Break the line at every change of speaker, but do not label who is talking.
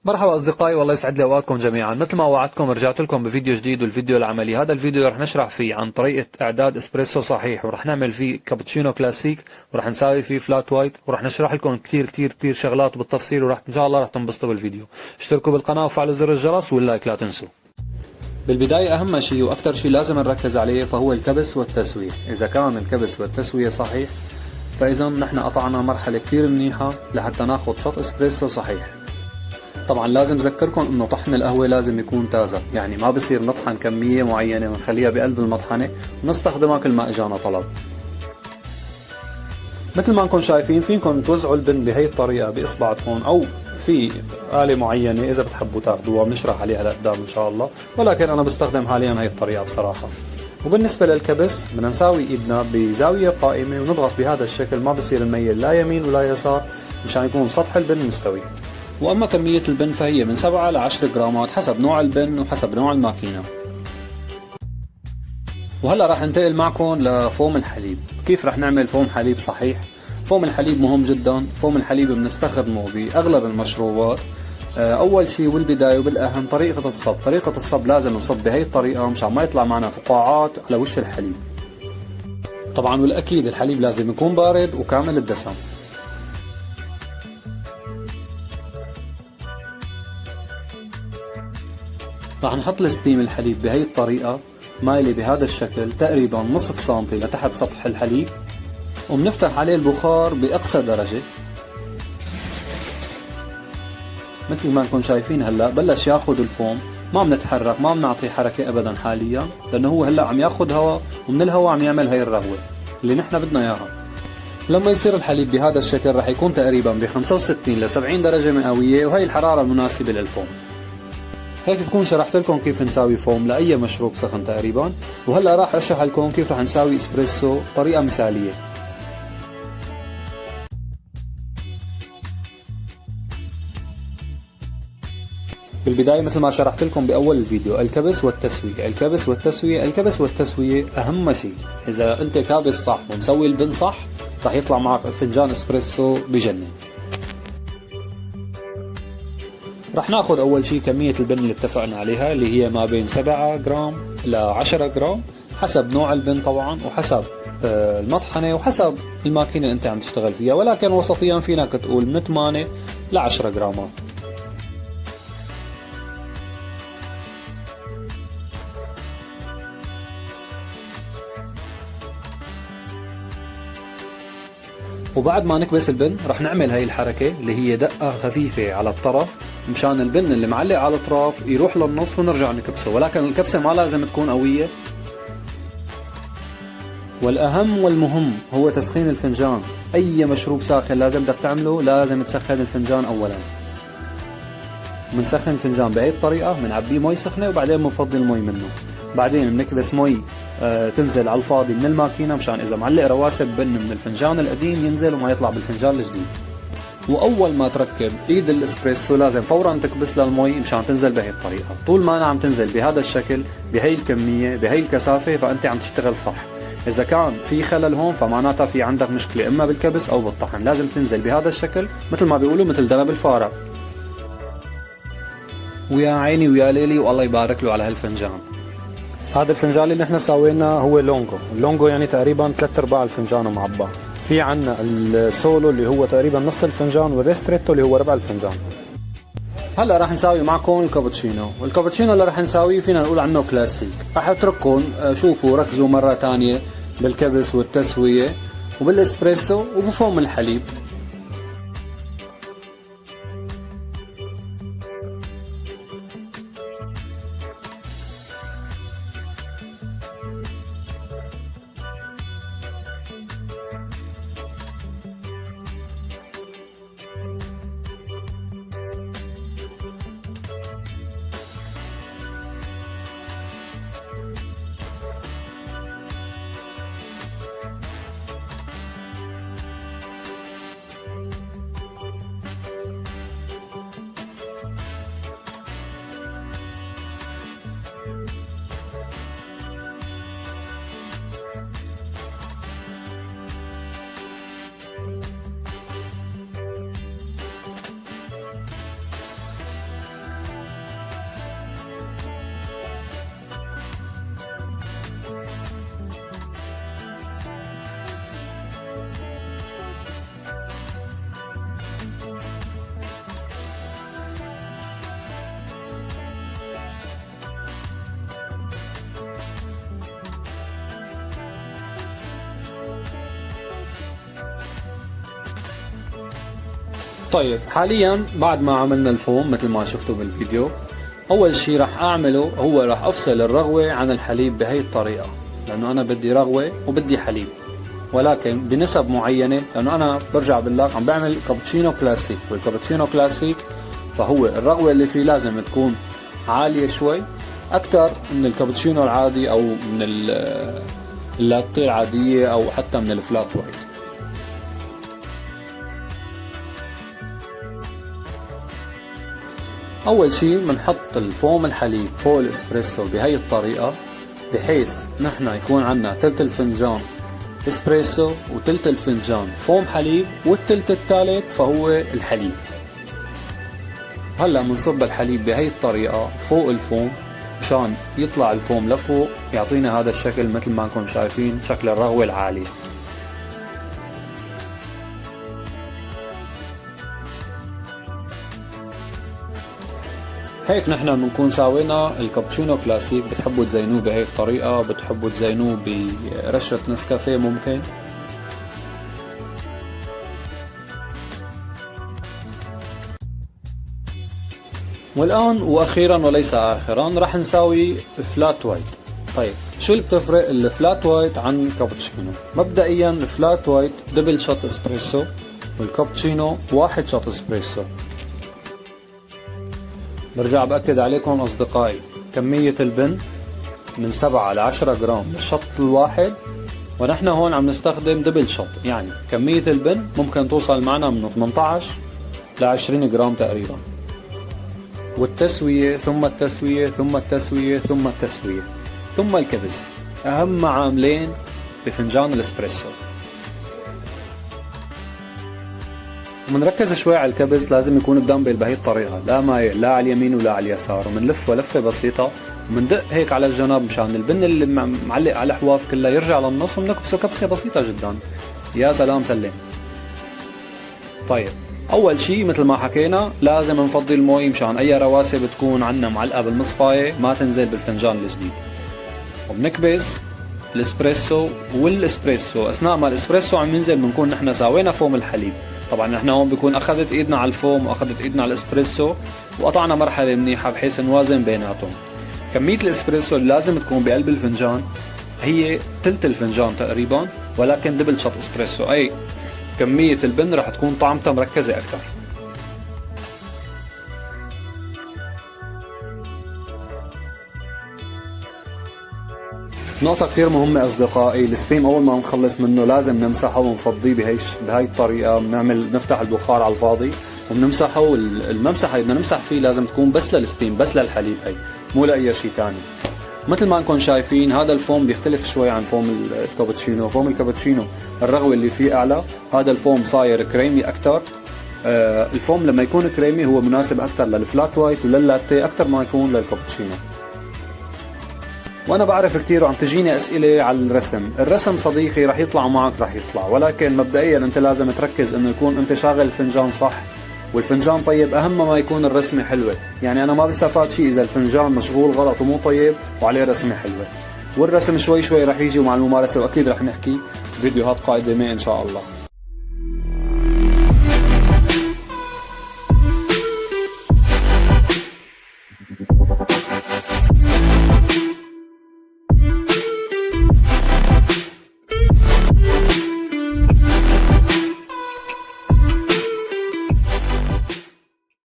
مرحبا أصدقائي، والله يسعد لي أوقاتكم جميعا. مثل ما وعدتكم رجعت لكم بفيديو جديد، والفيديو العملي. هذا الفيديو رح نشرح فيه عن طريقة إعداد إسبريسو صحيح، ورح نعمل فيه كابتشينو كلاسيك، ورح نساوي فيه فلات وايت، ورح نشرح لكم كتير كتير كتير شغلات بالتفصيل، ورح إن شاء الله رح تنبسطوا بالفيديو. اشتركوا بالقناة وفعلوا زر الجرس واللايك لا تنسوا. بالبداية أهم شيء وأكثر شيء لازم نركز عليه فهو الكبس والتسوية. إذا كان الكبس والتسوية صحيح فإذا نحن قطعنا مرحلة كتير منيحة لحتى ناخذ شوت إسبريسو صحيح. طبعا لازم اذكركم انه طحن القهوة لازم يكون تازة، يعني ما بصير نطحن كمية معينة ونخليها بقلب المطحنة ونستخدمها كل ما اجانا طلب. مثل ما انكم شايفين فيكم توزعوا البن بهي الطريقة باصبعكم، او في آلة معينة اذا بتحبوا تاخذوها بنشرح عليها لقدام ان شاء الله، ولكن انا بستخدم حاليا هي الطريقة بصراحة. وبالنسبة للكبس بدنا نساوي ايدنا بزاوية قائمة ونضغط بهذا الشكل، ما بصير نميل لا يمين ولا يسار مشان يكون سطح البن مستوي. واما كمية البن فهي من 7 ل 10 جرامات حسب نوع البن وحسب نوع الماكينة. وهلا راح انتقل معكم لفوم الحليب. كيف راح نعمل فوم حليب صحيح؟ فوم الحليب مهم جدا. فوم الحليب بنستخدمه باغلب المشروبات. اول شيء والبداية وبالاهم طريقة الصب. طريقة الصب لازم نصب بهي الطريقة مشان ما يطلع معنا فقاعات على وش الحليب. طبعا والاكيد الحليب لازم يكون بارد وكامل الدسم. راح نحط الستيم الحليب بهي الطريقة مايلة بهذا الشكل تقريبا نصف سنتي لتحت سطح الحليب، وبنفتح عليه البخار بأقصى درجة. مثل ما انكم شايفين هلا بلش ياخذ الفوم، ما بنتحرك، ما بنعطي حركة ابدا حاليا، لانه هو هلا عم ياخذ هواء ومن الهواء عم يعمل هي الرغوة اللي نحن بدنا اياها. لما يصير الحليب بهذا الشكل راح يكون تقريبا ب 65 ل 70 درجة مئوية، وهي الحرارة المناسبة للفوم. هيك بكون شرحت لكم كيف نساوي فوم لأي مشروب سخن تقريبا. وهلا راح اشرح لكم كيف راح نساوي اسبريسو بطريقة مثالية. بالبداية مثل ما شرحت لكم بأول الفيديو، الكبس والتسوية، الكبس والتسوية، الكبس والتسوية أهم شيء. إذا أنت كابس صح ومسوي البن صح راح يطلع معك فنجان اسبريسو بجنن. رح ناخذ اول شيء كمية البن اللي اتفقنا عليها، اللي هي ما بين 7 جرام ل 10 جرام حسب نوع البن طبعا، وحسب المطحنة، وحسب الماكينة اللي انت عم تشتغل فيها، ولكن وسطيا فينك تقول من 8 ل 10 جرامات. وبعد ما نكبس البن رح نعمل هاي الحركة اللي هي دقة خفيفة على الطرف مشان البن اللي معلق على الأطراف يروح للنص ونرجع نكبسه، ولكن الكبسة ما لازم تكون قوية. والأهم والمهم هو تسخين الفنجان. أي مشروب ساخن لازم بدك تعمله لازم تسخن الفنجان أولا. بنسخن الفنجان بهي الطريقة، بنعبيه مي سخنة وبعدين بنفضي المي منه، بعدين بنكبس مي تنزل على الفاضي من الماكينة مشان إذا معلق رواسب بن من الفنجان القديم ينزل وما يطلع بالفنجان الجديد. وأول ما تركب إيد الإسبريسو لازم فورا تكبس للمي مشان تنزل بهي الطريقة. طول ما أنا عم تنزل بهذا الشكل بهي الكمية بهي الكثافة فأنت عم تشتغل صح. إذا كان في خلل هون فمعناتها في عندك مشكلة إما بالكبس أو بالطحن. لازم تنزل بهذا الشكل مثل ما بيقولوا مثل دنب الفارة. ويا عيني ويا ليلي والله يبارك له على هالفنجان. هذا الفنجان اللي نحن سويناه هو لونجو. اللونجو يعني تقريبا 3/4 الفنجان معبى. في عنا السولو اللي هو تقريبا نص الفنجان، والريستريتو اللي هو ربع الفنجان. هلا راح نساوي معكم الكابتشينو. والكابتشينو اللي راح نساويه فينا نقول عنه كلاسيك. راح اترككم شوفوا ركزوا مرة ثانية بالكبس والتسوية وبالاسبريسو وبفوم الحليب. طيب حاليا بعد ما عملنا الفوم مثل ما شفتوا بالفيديو، اول شيء راح اعمله هو راح افصل الرغوة عن الحليب بهي الطريقة، لانه انا بدي رغوة وبدي حليب، ولكن بنسب معينة، لانه انا برجع بالله عم بعمل كابتشينو كلاسيك، والكابتشينو كلاسيك فهو الرغوة اللي فيه لازم تكون عالية شوي اكثر من الكابتشينو العادي او من اللاتيه العادية او حتى من الفلات وايت. اول شيء بنحط الفوم الحليب فوق الاسبريسو بهي الطريقة، بحيث نحن يكون عندنا ثلث الفنجان اسبريسو وثلث الفنجان فوم حليب، والثلث الثالث فهو الحليب. هلا بنصب الحليب بهي الطريقة فوق الفوم مشان يطلع الفوم لفوق يعطينا هذا الشكل مثل ما انكم شايفين، شكل الرغوة العالية. هيك نحن بنكون ساوينا الكابتشينو كلاسيك. بتحبوا تزينوه بهي الطريقة، بتحبوا تزينوه برشة نسكافيه ممكن. والآن وأخيرا وليس آخرا راح نساوي فلات وايت. طيب شو اللي بتفرق الفلات وايت عن الكابتشينو؟ مبدئيا الفلات وايت دبل شوت اسبريسو، والكابتشينو 1 شوت اسبريسو. برجع بأكد عليكم أصدقائي، كمية البن من 7 ل 10 جرام للشط الواحد، ونحن هون عم نستخدم دبل شوت، يعني كمية البن ممكن توصل معنا من 18 ل 20 جرام تقريبا. والتسوية ثم التسوية ثم التسوية ثم التسوية ثم الكبس، أهم عاملين بفنجان الاسبريسو. ومنركز شوي على الكبس، لازم يكون الدمبل بهي الطريقة، لا مايل لا على اليمين ولا على اليسار، ومنلفه لفة بسيطة ومندق هيك على الجناب مشان البن اللي معلق على الحواف كلها يرجع للنص، ومنكبسه كبسة بسيطة جدا. يا سلام سلم. طيب اول شيء مثل ما حكينا لازم نفضي المي مشان اي رواسب تكون عندنا معلقة بالمصفاية ما تنزل بالفنجان الجديد. وبنكبس الاسبريسو، والاسبريسو اثناء ما الاسبريسو عم ينزل بنكون نحن ساوينا فوم الحليب. طبعا نحن هون بيكون اخذت ايدنا على الفوم واخذت ايدنا على الاسبريسو، وقطعنا مرحله منيحه بحيث نوازن بيناتهم. كميه الاسبريسو اللي لازم تكون بقلب الفنجان هي ثلث الفنجان تقريبا، ولكن دبل شوت اسبريسو، اي كميه البن رح تكون طعمتها مركزه اكثر. نقطة كثير مهمة أصدقائي، الستيم أول ما نخلص منه لازم نمسحه ونفضيه بهاي الطريقة. نفتح البخار على الفاضي وبنمسحه، الممسحة اللي بدنا نمسح فيه لازم تكون بس للستيم، بس للحليب، هي مو لأي شيء ثاني. مثل ما انكم شايفين هذا الفوم بيختلف شوي عن فوم الكابتشينو. فوم الكابتشينو الرغوة اللي فيه أعلى، هذا الفوم صاير كريمي أكثر. الفوم لما يكون كريمي هو مناسب أكثر للفلات وايت ولللاتيه أكثر ما يكون للكابتشينو. وانا بعرف كثير وعم تجيني اسئله على الرسم صديقي رح يطلع معك، رح يطلع، ولكن مبدئيا انت لازم تركز انه يكون انت شاغل الفنجان صح، والفنجان طيب اهم ما يكون الرسمه حلوه. يعني انا ما بستفاد شيء اذا الفنجان مشغول غلط ومو طيب وعليه رسمه حلوه. والرسم شوي شوي رح يجي مع الممارسه، واكيد رح نحكي فيديوهات قادمه ان شاء الله.